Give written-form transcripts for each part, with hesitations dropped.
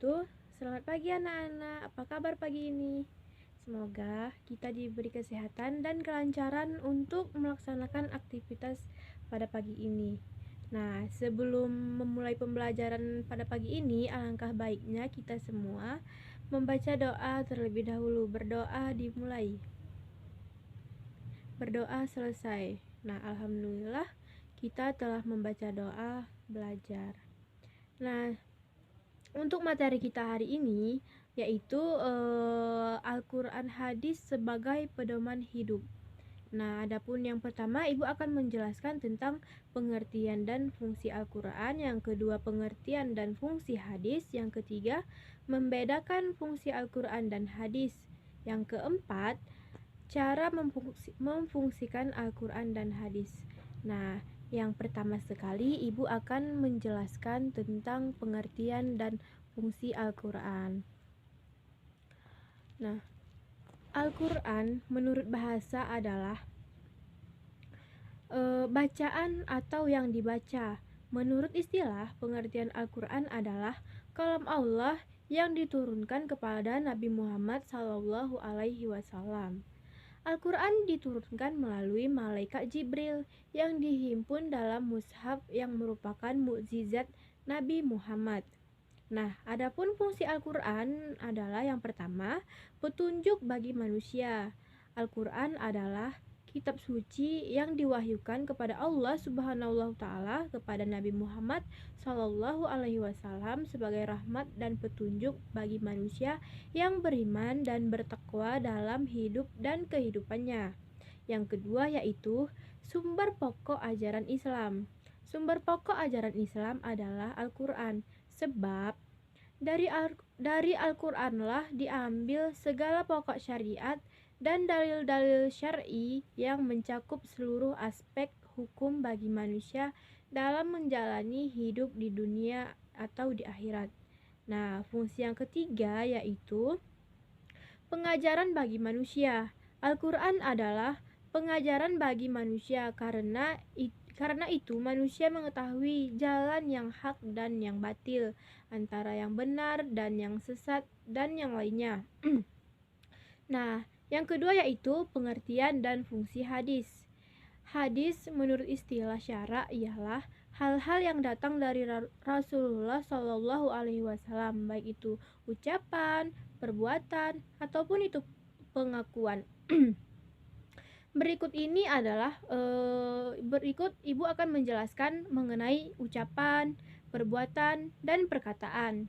wabarakatuh. Selamat pagi anak-anak, apa kabar pagi ini? Semoga kita diberi kesehatan dan kelancaran untuk melaksanakan aktivitas pada pagi ini. Nah, sebelum memulai pembelajaran pada pagi ini, alangkah baiknya kita semua membaca doa terlebih dahulu. Berdoa dimulai, berdoa selesai. Nah, alhamdulillah kita telah membaca doa belajar. Nah, untuk materi kita hari ini yaitu Al-Quran hadis sebagai pedoman hidup. Nah, adapun yang pertama Ibu akan menjelaskan tentang pengertian dan fungsi Al-Quran, yang kedua pengertian dan fungsi hadis, yang ketiga membedakan fungsi Al-Quran dan hadis, yang keempat cara memfungsikan Al-Quran dan hadis. Nah, yang pertama sekali Ibu akan menjelaskan tentang pengertian dan fungsi Al-Quran. Nah, Al-Quran menurut bahasa adalah bacaan atau yang dibaca. Menurut istilah, pengertian Al-Quran adalah kalam Allah yang diturunkan kepada Nabi Muhammad SAW. Al-Quran diturunkan melalui malaikat Jibril yang dihimpun dalam mushaf yang merupakan mukjizat Nabi Muhammad. Nah, adapun fungsi Al-Quran adalah yang pertama, petunjuk bagi manusia. Al-Quran adalah kitab suci yang diwahyukan kepada Allah Subhanahu wa taala kepada Nabi Muhammad SAW sebagai rahmat dan petunjuk bagi manusia yang beriman dan bertakwa dalam hidup dan kehidupannya. Yang kedua yaitu sumber pokok ajaran Islam. Sumber pokok ajaran Islam adalah Al-Quran, sebab dari Al-Quranlah diambil segala pokok syariat dan dalil-dalil syar'i yang mencakup seluruh aspek hukum bagi manusia dalam menjalani hidup di dunia atau di akhirat. Nah, fungsi yang ketiga yaitu pengajaran bagi manusia. Al-Quran adalah pengajaran bagi manusia karena itu manusia mengetahui jalan yang hak dan yang batil, antara yang benar dan yang sesat dan yang lainnya. Nah, yang kedua yaitu pengertian dan fungsi hadis. Hadis menurut istilah syara ialah hal-hal yang datang dari Rasulullah SAW, baik itu ucapan, perbuatan, ataupun itu pengakuan. Berikut ini adalah berikut Ibu akan menjelaskan mengenai ucapan, perbuatan, dan perkataan.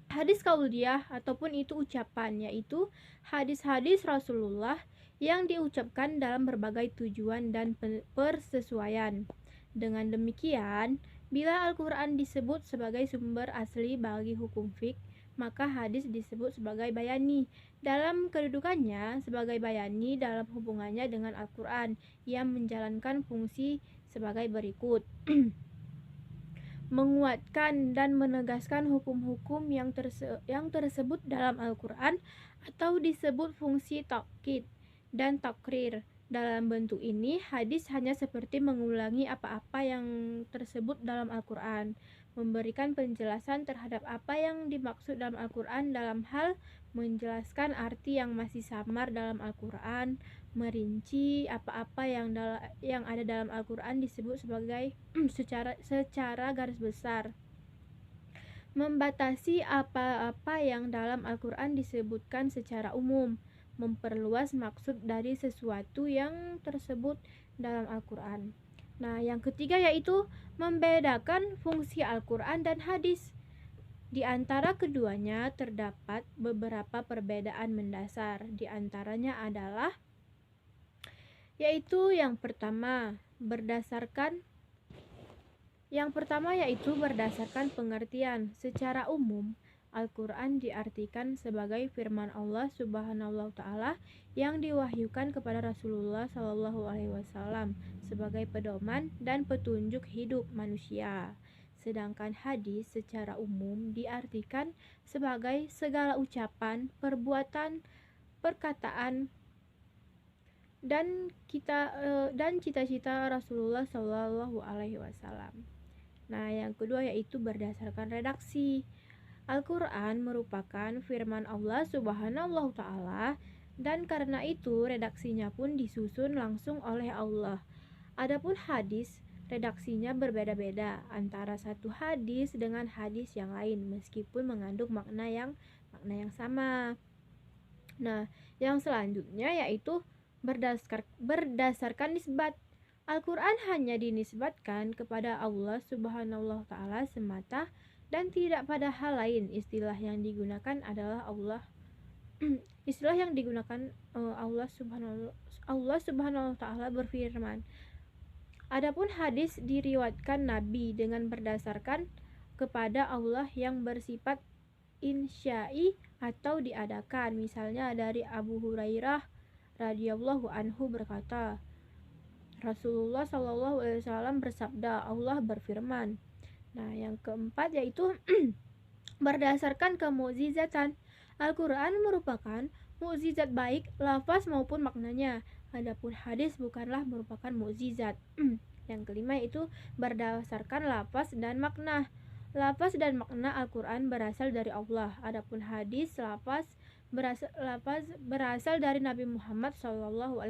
Hadis qauliyah ataupun itu ucapan, yaitu hadis-hadis Rasulullah yang diucapkan dalam berbagai tujuan dan persesuaian. Dengan demikian, bila Al-Quran disebut sebagai sumber asli bagi hukum fiqh, maka hadis disebut sebagai bayani. Dalam kedudukannya sebagai bayani dalam hubungannya dengan Al-Quran, ia menjalankan fungsi sebagai berikut. Menguatkan dan menegaskan hukum-hukum yang tersebut dalam Al-Quran, atau disebut fungsi takkid dan takrir. Dalam bentuk ini, hadis hanya seperti mengulangi apa-apa yang tersebut dalam Al-Quran, memberikan penjelasan terhadap apa yang dimaksud dalam Al-Quran dalam hal menjelaskan arti yang masih samar dalam Al-Quran, merinci apa-apa yang ada dalam Al-Quran disebut sebagai secara garis besar, membatasi apa-apa yang dalam Al-Quran disebutkan secara umum, memperluas maksud dari sesuatu yang tersebut dalam Al-Quran. Nah, yang ketiga yaitu membedakan fungsi Al-Quran dan hadis. Di antara keduanya terdapat beberapa perbedaan mendasar. Di antaranya adalah yaitu yang pertama yaitu berdasarkan pengertian. Secara umum, Al-Quran diartikan sebagai firman Allah Subhanahu wa taala yang diwahyukan kepada Rasulullah SAW sebagai pedoman dan petunjuk hidup manusia. Sedangkan hadis secara umum diartikan sebagai segala ucapan, perbuatan, perkataan dan cita-cita Rasulullah SAW. Nah, yang kedua yaitu berdasarkan redaksi. Al-Quran merupakan firman Allah Subhanahu wa Ta'ala, dan karena itu redaksinya pun disusun langsung oleh Allah. Adapun hadis, redaksinya berbeda-beda antara satu hadis dengan hadis yang lain meskipun mengandung makna yang sama. Nah, yang selanjutnya yaitu berdasarkan nisbat. Al-Quran hanya dinisbatkan kepada Allah Subhanahu wa Ta'ala semata dan tidak pada hal lain. Istilah yang digunakan adalah Allah. Istilah yang digunakan Allah Subhanahu wa Ta'ala berfirman. Adapun hadis diriwayatkan Nabi dengan berdasarkan kepada Allah yang bersifat insya'i atau diadakan. Misalnya dari Abu Hurairah radhiyallahu anhu berkata, Rasulullah Shallallahu Alaihi Wasallam bersabda, Allah berfirman. Nah, yang keempat yaitu berdasarkan kemukjizatan. Al-Quran merupakan mukjizat baik lafaz maupun maknanya. Adapun hadis bukanlah merupakan mukjizat. Yang kelima yaitu berdasarkan lafaz dan makna. Lafaz dan makna Al-Quran berasal dari Allah. Adapun hadis lafaz berasal dari Nabi Muhammad SAW,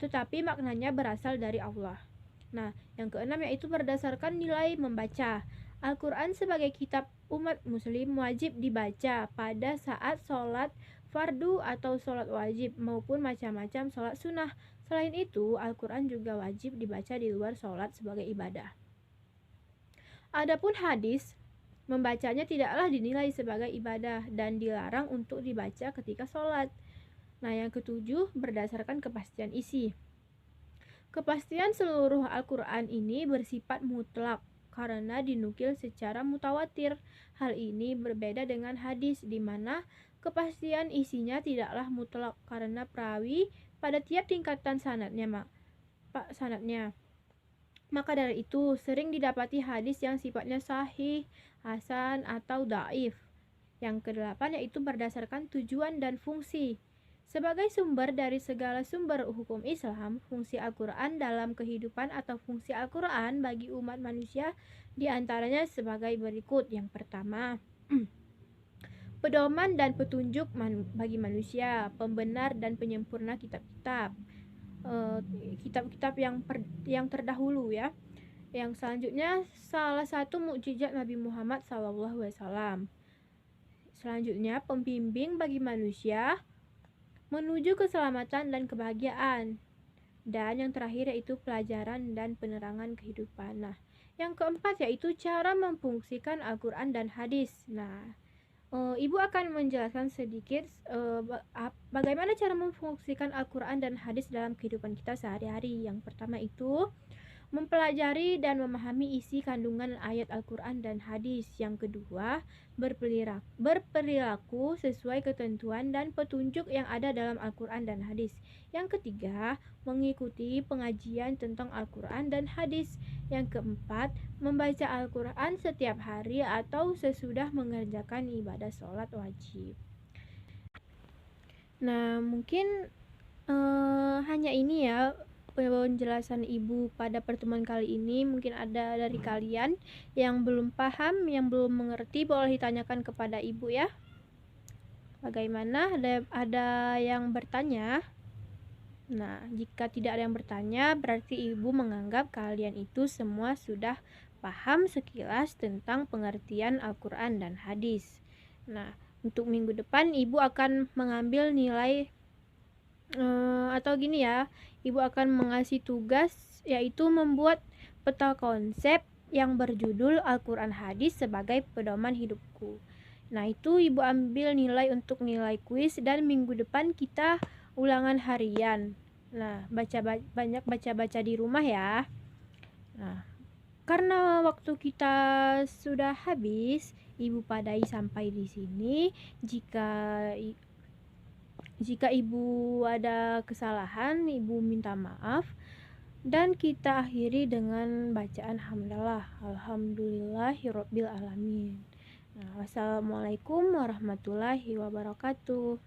tetapi maknanya berasal dari Allah. Nah, yang keenam yaitu berdasarkan nilai membaca. Al-Quran sebagai kitab umat muslim wajib dibaca pada saat sholat fardu atau sholat wajib maupun macam-macam sholat sunnah. Selain itu, Al-Quran juga wajib dibaca di luar sholat sebagai ibadah. Adapun hadis, membacanya tidaklah dinilai sebagai ibadah dan dilarang untuk dibaca ketika sholat. Nah, yang ketujuh, berdasarkan kepastian isi. Kepastian seluruh Al-Quran ini bersifat mutlak karena dinukil secara mutawatir. Hal ini berbeda dengan hadis di mana kepastian isinya tidaklah mutlak karena perawi pada tiap tingkatan sanadnya. Maka dari itu sering didapati hadis yang sifatnya sahih, hasan, atau dhaif. Yang kedelapan yaitu berdasarkan tujuan dan fungsi. Sebagai sumber dari segala sumber hukum Islam, fungsi Al-Quran dalam kehidupan atau fungsi Al-Quran bagi umat manusia diantaranya sebagai berikut. Yang pertama, pedoman dan petunjuk bagi manusia, pembenar dan penyempurna kitab-kitab yang terdahulu ya. Yang selanjutnya salah satu mukjizat Nabi Muhammad SAW. Selanjutnya pembimbing bagi manusia menuju keselamatan dan kebahagiaan. Dan yang terakhir yaitu pelajaran dan penerangan kehidupan. Nah, yang keempat yaitu cara memfungsikan Al-Quran dan hadis. Nah, Ibu akan menjelaskan sedikit bagaimana cara memfungsikan Al-Quran dan hadis dalam kehidupan kita sehari-hari. Yang pertama itu mempelajari dan memahami isi kandungan ayat Al-Quran dan hadis. Yang kedua, berperilaku sesuai ketentuan dan petunjuk yang ada dalam Al-Quran dan hadis. Yang ketiga, mengikuti pengajian tentang Al-Quran dan hadis. Yang keempat, membaca Al-Quran setiap hari atau sesudah mengerjakan ibadah sholat wajib. Nah, mungkin hanya ini ya penjelasan Ibu pada pertemuan kali ini. Mungkin ada dari kalian yang belum paham, yang belum mengerti, boleh ditanyakan kepada Ibu ya. Bagaimana? Ada yang bertanya? Nah, jika tidak ada yang bertanya, berarti Ibu menganggap kalian itu semua sudah paham sekilas tentang pengertian Al-Quran dan hadis. Nah, untuk minggu depan Ibu akan mengambil nilai atau gini ya, Ibu akan mengasih tugas yaitu membuat peta konsep yang berjudul Al-Quran Hadis sebagai pedoman hidupku. Nah, itu Ibu ambil nilai untuk nilai kuis dan minggu depan kita ulangan harian. Nah, banyak baca-baca di rumah ya. Nah, karena waktu kita sudah habis, Ibu padai sampai di sini. Jika Ibu ada kesalahan, Ibu minta maaf. Dan kita akhiri dengan bacaan hamdalah. Alhamdulillahirabbil alamin. Nah, wassalamualaikum warahmatullahi wabarakatuh.